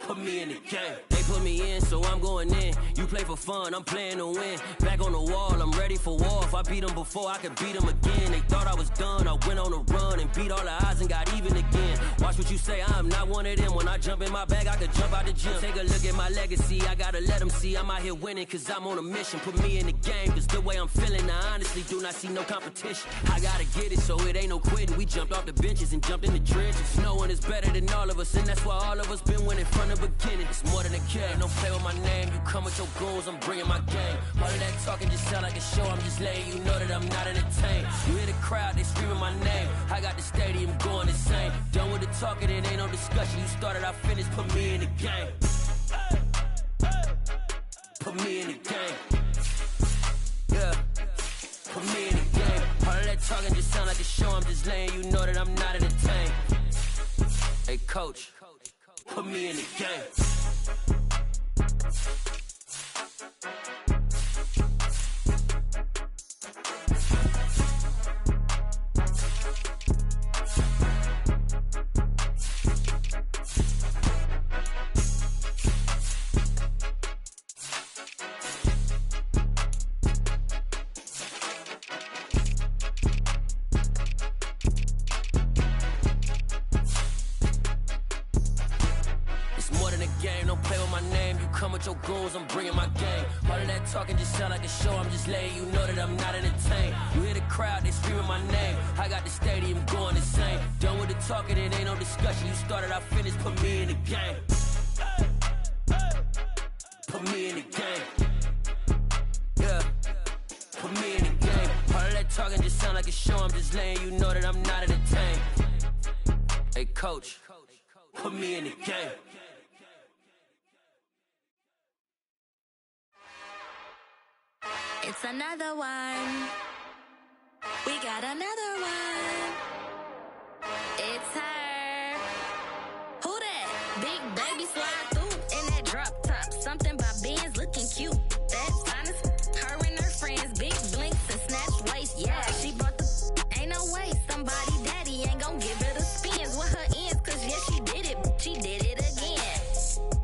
Put me in the game. They put me in, so I'm going in. You play for fun, I'm playing to win. Back on the wall, I'm ready for war. If I beat them before, I could beat them again. They thought I was done, I went on a run and beat all the odds and got even again. Watch what you say, I'm not one of them. When I jump in my bag, I could jump out the gym. Take a look at my legacy, I gotta let them see I'm out here winning, cause I'm on a mission. Put me in the game, cause the way I'm feeling, I honestly do not see no competition. I gotta get it, so it ain't no quitting. We jumped off the benches and jumped in the trenches. No one is better than all of us, and that's why all of us been winning from the beginning. It's more than a game, don't play with my name. You come with your goons, I'm bringing my game. All of that talking just sound like a show. I'm just letting you know that I'm not entertained. You hear the crowd, they screaming my name. I got the stadium going insane. Done with the talking, it ain't no discussion. You started, I finished, put me in the game. Put me in the game. Yeah, put me in the game. All of that talking just sound like a show. I'm just letting you know that I'm not entertained. Hey, coach. Put me in the game. Your goons, I'm bringing my game. All of that talking just sound like a show. I'm just letting you know that I'm not entertained. You hear the crowd, they screaming my name. I got the stadium going insane. Done with the talking, it ain't no discussion. You started, I finished, put me in the game. Put me in the game. Yeah, put me in the game. All of that talking just sound like a show. I'm just letting you know that I'm not entertained. Hey, coach, put me in the game. It's another one. We got another one. It's her. Who that? Big baby slide through in that drop top. Something by Benz looking cute. That's honest. Her and her friends, big blinks and snatch waist. Yeah, she brought the. Ain't no way somebody daddy ain't gon' give her the spins with her ends. Cause yeah, she did it. She did it again.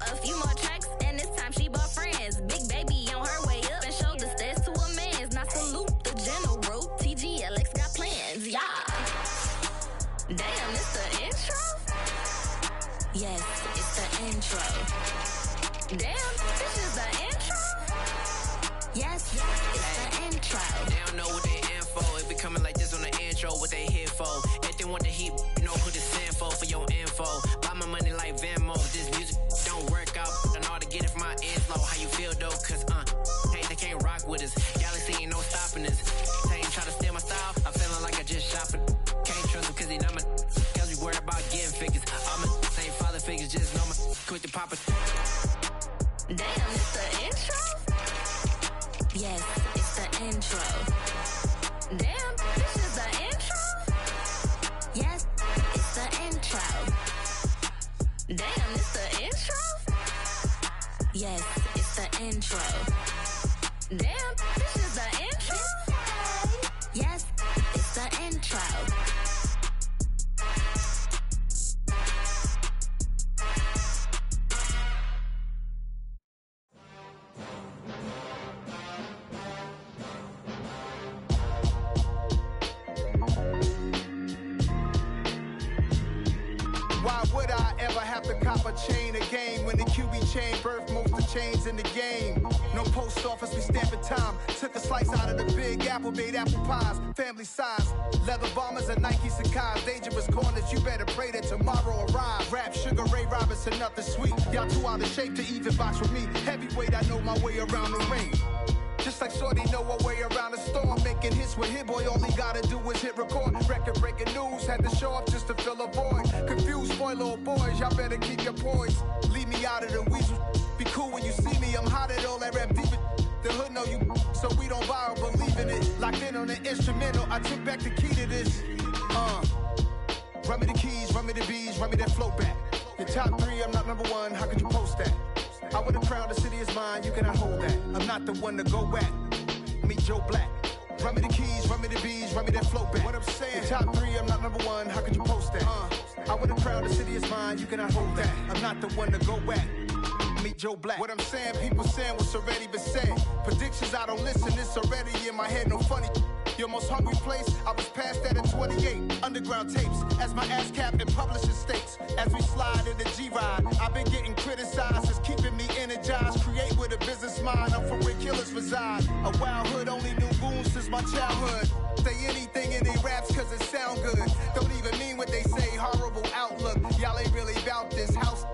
A few more tracks and this time she bought friends. Big baby on her way up and showed the stairs to a man's. Now salute the general. TGLX got plans. Yeah. Damn, it's the intro? Yes, it's the intro. Damn, this is the intro? Yes, it's the intro. They don't know what they info. It be coming like this on the intro, what they here for. If they want the heat, you know who to send for your info. Buy my money like Venmo. This music don't work out. I know how to get it from my inflow. How you feel though? Cause hey, they can't rock with us. Galaxy ain't no stopping us. They ain't try to steal my style. I'm feeling like I just shopping. Can't trust them cause they not my cause we worried about getting figures. All my ain't father figures, just know my quick to pop it. Damn, it's the intro? Yes, it's the intro. Damn, this is the intro? Yes, it's the intro. Damn, it's the intro? Yes, it's the intro. Damn, this is the intro? Yes, it's the intro. Why would I ever have to cop a chain a game when the QB chain birthed most of the chains in the game? No post office, we stamping time. Took a slice out of the Big Apple, made apple pies, family size. Leather bombers and Nike Sacai's. Dangerous corners, you better pray that tomorrow arrives. Rap, Sugar Ray Robinson, nothing sweet. Y'all too out of shape to even box with me. Heavyweight, I know my way around the ring. Just like Shorty know her way around the storm. Making hits with Hit Boy, all he gotta do is hit record. Record breaking news, had to show up just to fill a void. Confused, spoiled little boys, y'all better keep your poise. Leave me out of the weasel. Be cool when you see me, I'm hot at all that rap deep. The hood know you, so we don't borrow, believe in it. Locked in on the instrumental, I took back the key to this. Run me the keys, run me the bees, run me that flow back. Your top three, I'm not number one, how could you post that? I would've crowned the city is mine, you cannot hold that. I'm not the one to go at. Meet Joe Black. Run me the keys, run me the bees, run me that flow back. What I'm saying, your top three, I'm not number one, how could you post that? I would've crowned the city is mine, you cannot hold that. I'm not the one to go at. Meet Joe Black. What I'm saying, people saying what's already been said. Predictions, I don't listen, it's already in my head, no funny. Your most hungry place, I was past that at 28. Underground tapes, as my ass cap in publishing states. As we slide in the G-Ride, I've been getting criticized, it's keeping me energized. Create with a business mind, I'm from where killers reside. A wild hood, only knew goons since my childhood. Say anything in they raps cause it sound good. Don't even mean what they say, horrible outlook. Y'all ain't really about this house.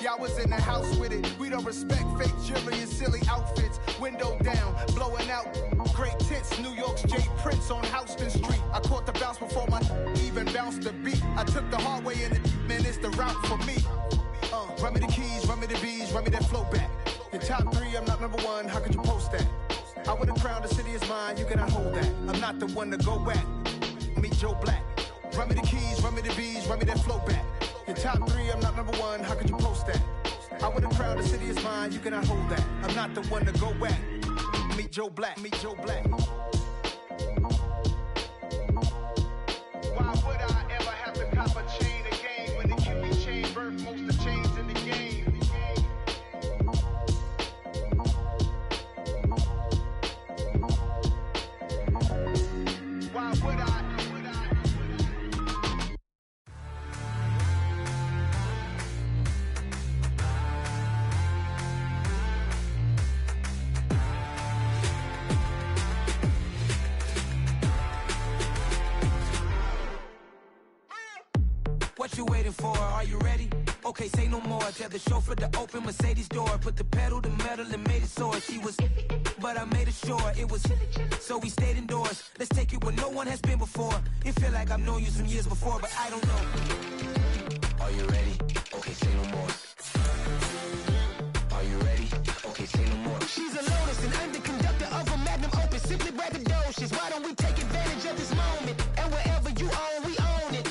Y'all was in the house with it. We don't respect fake jewelry and silly outfits. Window down, blowing out great tits. New York's Jay Prince on Houston Street. I caught the bounce before my even bounced the beat. I took the hard way in it, man, it's the route for me. Run me the keys, run me the bees, run me that flow back. Your top three, I'm not number one, how could you post that? I would've crowned the city is mine, you cannot hold that. I'm not the one to go at. Meet Joe Black. Run me the keys, run me the bees, run me that flow back. Your top three, I'm not number one, how could you post that? I would've crowned the city is mine, you cannot hold that. I'm not the one to go at. Meet Joe Black, meet Joe Black. Why would I ever have to cop a chain a game when the QB chain birthed most of the chains in the game? Why would I? What you waiting for? Are you ready? Okay, say no more. Tell the chauffeur to open Mercedes door. Put the pedal to metal and made it soar. She was, but I made it sure it was. So we stayed indoors. Let's take it where no one has been before. It feel like I've known you some years before, but I don't know. Are you ready? Okay, say no more. Are you ready? Okay, say no more. She's a Lotus and I'm the conductor of a magnum opus. Simply braggadocious. Why don't we take advantage of this moment? And wherever you own, we own it.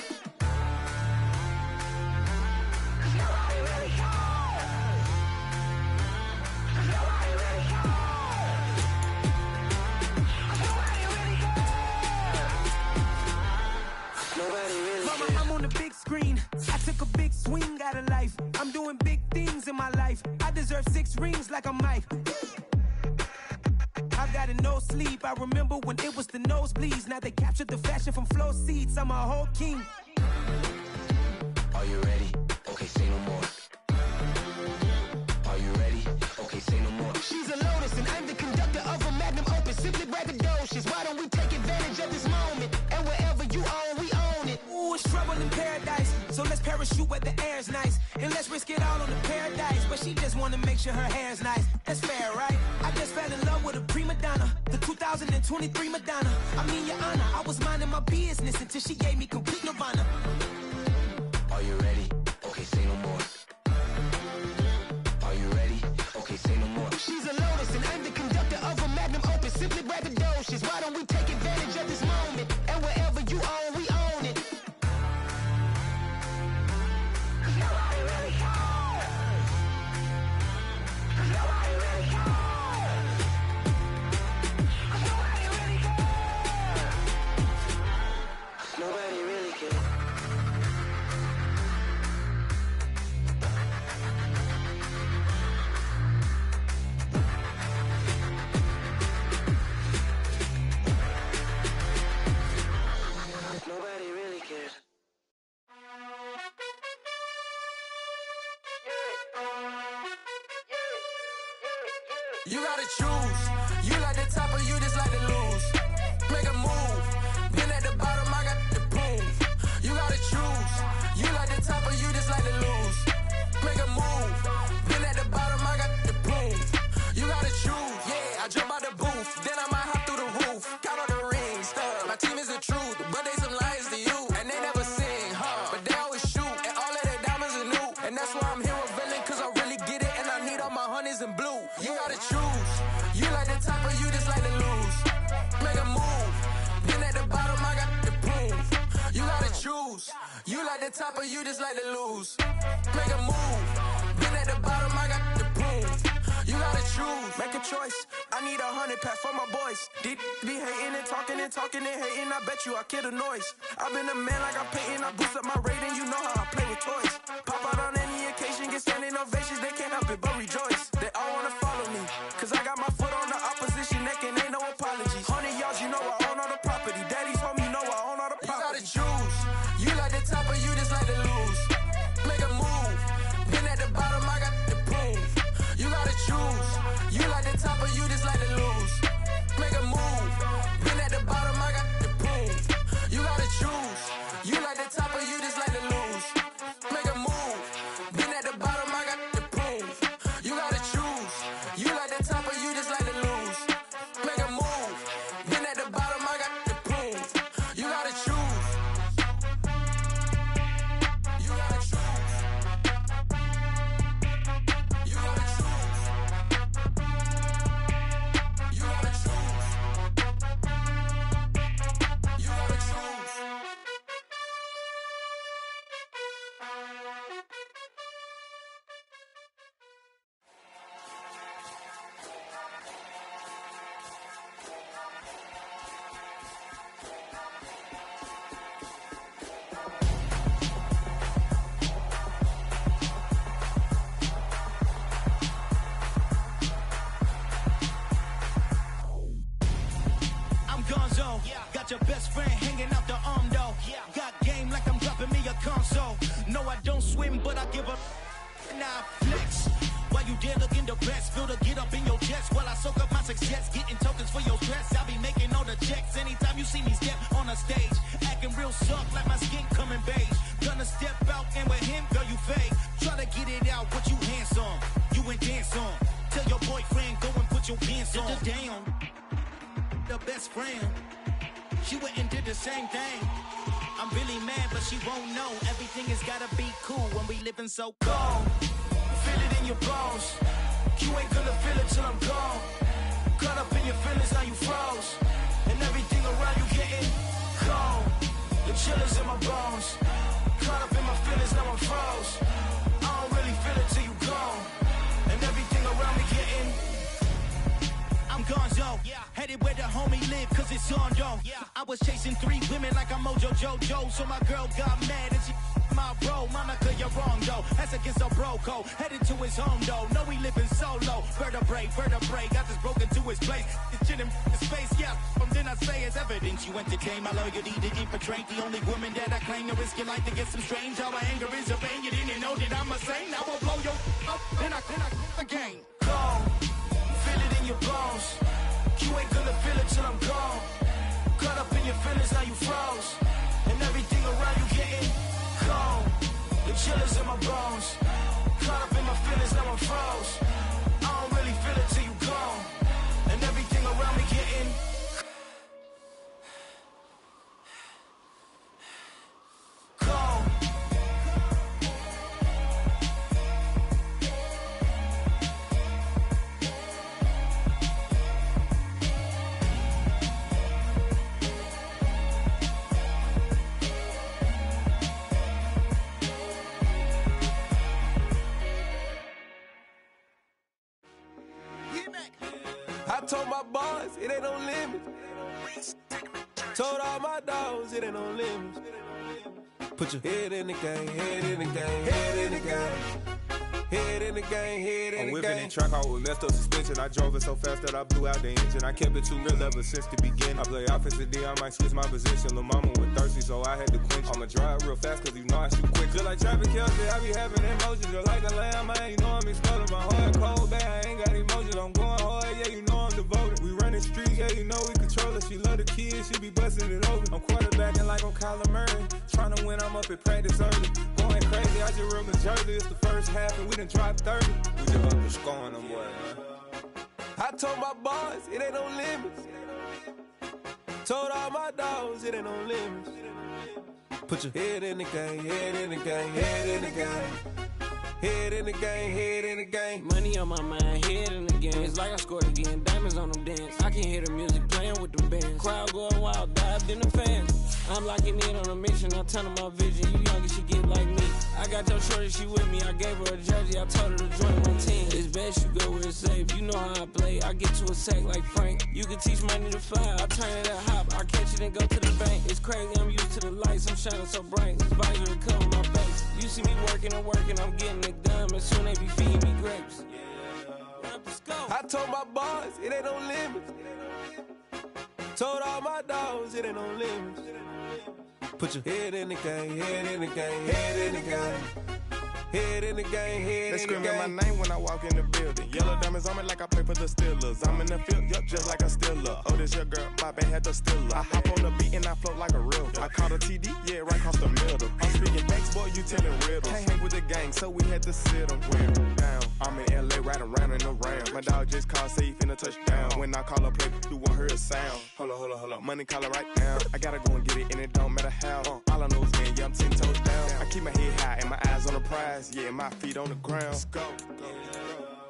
Nobody really cares. things in my life. I deserve 6 rings like a Mike. I got no sleep. I remember when it was the nosebleeds. Now they captured the fashion from flow seats. I'm a whole king. Are you ready? Okay, say no more. Are you ready? Okay, say no more. She's a lotus and I'm the conductor of a magnum opus. Simply braggadocious. Why don't we take advantage of this moment? And wherever you own, we own it. Ooh, it's trouble in paradise. So let's parachute where the air's nice. And let's risk it all on the paradise. But she just wanna make sure her hair's nice. That's fair, right? I just fell in love with a prima donna. The 2023 Madonna. I mean, your honor, I was minding my business until she gave me complete nirvana. Are you ready? Okay, say no more. Are you ready? Okay, say no more. She's a lotus and I'm the conductor of a magnum opus. Simply braggadocious. Why don't we take advantage of this moment? And wherever you own, we own it. Nobody really cares. Nobody really cares. Nobody really cares. Nobody really cares. Nobody really cares. You gotta choose. You like the top or you just like to lose. Make a move. Been at the bottom, I got the proof. You gotta choose. You like the top or you just like to lose. Make a move. Been at the bottom, I got the proof. You gotta choose. Yeah, I jump out the booth. Then I might hop through the roof. Count all the rings. My team is the truth, but they some liars to you. And they never sing, but they always shoot. And all of their diamonds are new. And that's why I'm here revealing, cause I really get it. And I need all my honeys in blue. You gotta choose. You like the top or you just like to lose. Make a move. Been at the bottom, I got the proof. You gotta choose. You like the top or you just like to lose. Make a move. Been at the bottom, I got the proof. You gotta choose. Make a choice. I need 100 pack for my boys. Be hating and talking and talking and hating. I bet you I kill the noise. I've been a man like I'm Peyton. I boost up my rating. You know how I play with toys. Pop out on any occasion, get standing ovations. They can't help it but rejoice. They all wanna follow me, cause I got my foot on the opposition neck and ain't no apologies. 100 yards, you know I own all the property. Daddy's home, you know I own all the property. You gotta choose. You like the top or you just like to lose. Make a move. Been at the bottom, I got the proof. You gotta choose. You like the top or you just like to lose. Make a move. Been at the bottom, I got the proof. You gotta choose. You like the top or you just like to lose. Make a move. Been at the bottom, I got the proof. You gotta choose. You like the top or you just like to lose. Make a move. Been at the bottom, I got the proof. You gotta choose. You gotta choose. You gotta choose. You gotta choose. You gotta choose. I'm Gonzo. Got your best friend hanging out the arm though. Got game like I'm dropping me a console. No, I don't swim, but I give a now flex. While you there looking the best, feel the get up in your chest while I soak up my success, getting tokens for your stress. I'll be making all the checks anytime you see me step on a stage, acting real soft like my skin coming beige. Gonna step out and with him, girl, you fake. Try to get it out, what you hands on, you ain't dance on. Tell your boyfriend go and put your pants on. Down, the best friend, she went and did the same thing. I'm really mad, but she won't know. Everything has gotta be cool when we living so cold. Feel it in your bones. You ain't gonna feel it till I'm gone. Caught up in your feelings, now you froze. And everything around you getting cold. The chill is in my bones. Caught up in my feelings, now I'm froze. I don't really feel it till you gone. And everything around me getting. I'm Gonzo, headed where the homie live, cause it's on though. I was chasing 3 women like I'm Mojo Jojo, so my girl got mad and she My bro, Monica, you're wrong though. That's against a bro code. Headed to his home though. No, he living solo. Vertebrae. Got this broken to his place. It's shit in space, yeah. From then I say it's evidence. You entertain my loyalty to infiltrate. The only woman that I claim to risk your life to get some strange. How my anger is a vein. You didn't know that I'm a saint. I will blow your up. Then I again. Gone. Feel it in your bones. You ain't gonna feel it till I'm gone. Caught up in your feelings, now you froze. And everything around you getting cold. The chillers in my bones. Caught up in my feelings, now I'm froze. I don't really feel it till you gone. And everything around me getting cold. I told my boys, it ain't no limits. Told all my dogs, it ain't no limits. Put your head in the game, head in the game, head in the game. Head in the game, head in the game. I'm whipping in track out with messed up suspension. I drove it so fast that I blew out the engine. I kept it too real ever since the beginning. I play offensive D, I might switch my position. Lil' mama was thirsty, so I had to quench. I'ma drive real fast, cause you know I shoot quick. Just like Travis Kelce, I be having emotions. Just like a lamb, man, you know I'm exploding. My heart cold, bad, I ain't got emotions. I'm going hard, yeah, you know I'm devoted. We running streets, yeah, you know we control it. She love the kids, she be busting it over. I'm quarterbacking like I'm Kyler Murray. Trying to win, I'm up at practice early. Going crazy, I just real Jersey. It's the first half, and we done dropped 30. We just up and scoring them, boy, man. I told my boys, it ain't no limits. Told all my dogs, it ain't no limits. Put your head in the game, head in the game, head in the game. Head in the game, head in the game. Money on my mind, head in the game. It's like I scored again, diamonds on them dance. I can hear the music playing with them bands. Crowd going wild, dived in the fans. I'm locking in on a mission, I'm telling my vision. You young and she get like me. I got your shorty, she with me. I gave her a jersey, I told her to join my team. It's best you go where it's safe. You know how I play. I get to a sack like Frank. You can teach money to fly. I turn it at hop. I catch it and go to the bank. It's crazy, I'm used to the lights. I'm shining so bright. This visor to cover my face. You see me working and working, I'm getting it done. And soon they be feeding me grapes. I told my boys, it ain't no limits. Told all my dogs, it ain't no limits. Put your head in the game, head in the game, head in the game. Head in the game, head in the game. They screaming my name when I walk in the building. Yellow diamonds on me like I play for the Steelers. I'm in the field, yup, just like a Steeler. Oh, this your girl, my band had the Steeler. I hop on the beat and I float like a river. I caught a TD, yeah, right across the middle. I'm speaking thanks, boy, you telling riddles. Can't hang with the gang, so we had to sit them down. I'm in LA, riding around in the ram. My dog just called, say he finna touchdown. When I call a play, you won't hear a sound. Hold up, money calling right now. I gotta go and get it, and it don't matter how. All I know is man, yeah, I'm 10 toes down. I keep my head high and my eyes on the prize. Yeah, my feet on the ground. Let's go.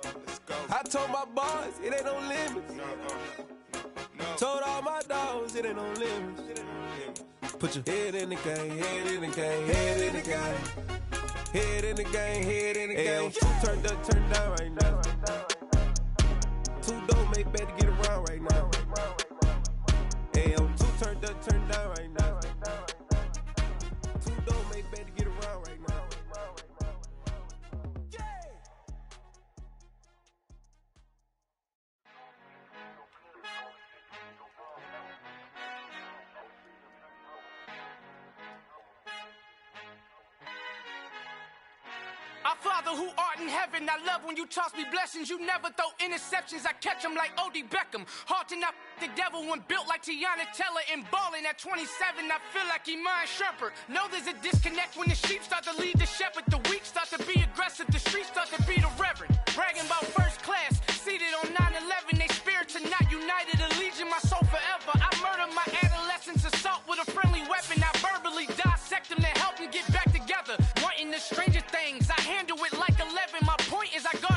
Let's go. I told my boys, it ain't no limits. Told all my dogs, it ain't no limits. Put your head in the game, head in the game, head in the game. Head in the game, head in the game. Turned up, turned down right now. Too dope, make better get around right now. Hey, I'm too turned up, turned down right now. Too dope, make better get around right now. Our Father who art in heaven, I love when you toss me blessings. You never throw interceptions, I catch them like O.D. Beckham. Hard to knock the devil when built like Tiana Teller. And balling at 27, I feel like Iman Shumpert. Know there's a disconnect when the sheep start to lead the shepherd. The weak start to be aggressive, the streets start to be the reverend.